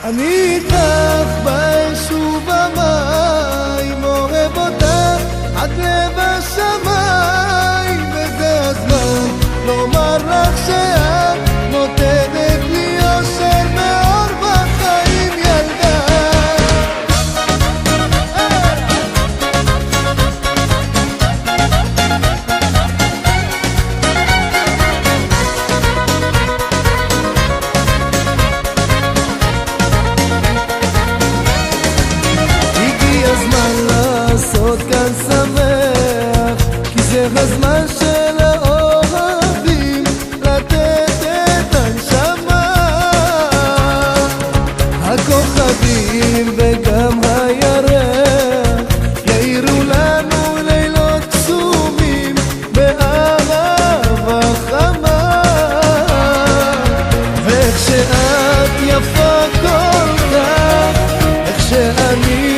אני איתך באש ובמים, אוהב אותך עד לב השמיים, וזה הזמן לומר לך שאת נותנת לי אושר מאור בחיים, ילדה. לעשות כאן שמח, כי זה הזמן של האוהבים לתת את הנשמה. הכוכבים וגם הירח יאירו לנו לילות קסומים באהבה חמה. ואיך שאת יפה כל כך, איך שאני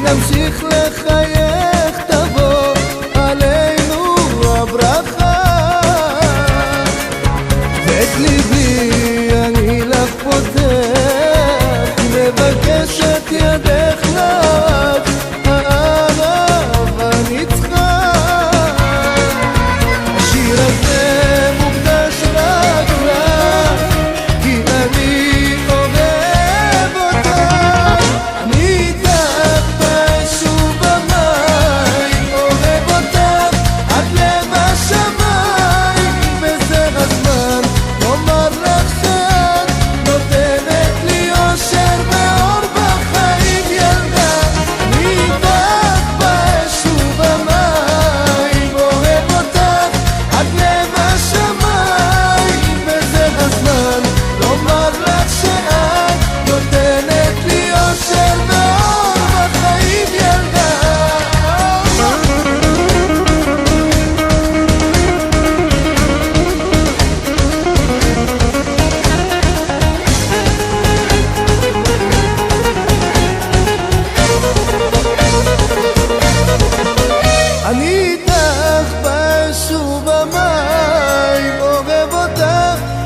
נמשיך לחייך, תבוא עלינו הברכה. ואת ליבי אני לך פותח, מבקש את ידך לעד, האהבה ניצחה. השיר הזה מוקדש רק לך, כי אני אוהב אותך. אני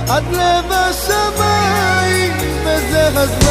עד לב השמיים, וזה הזמן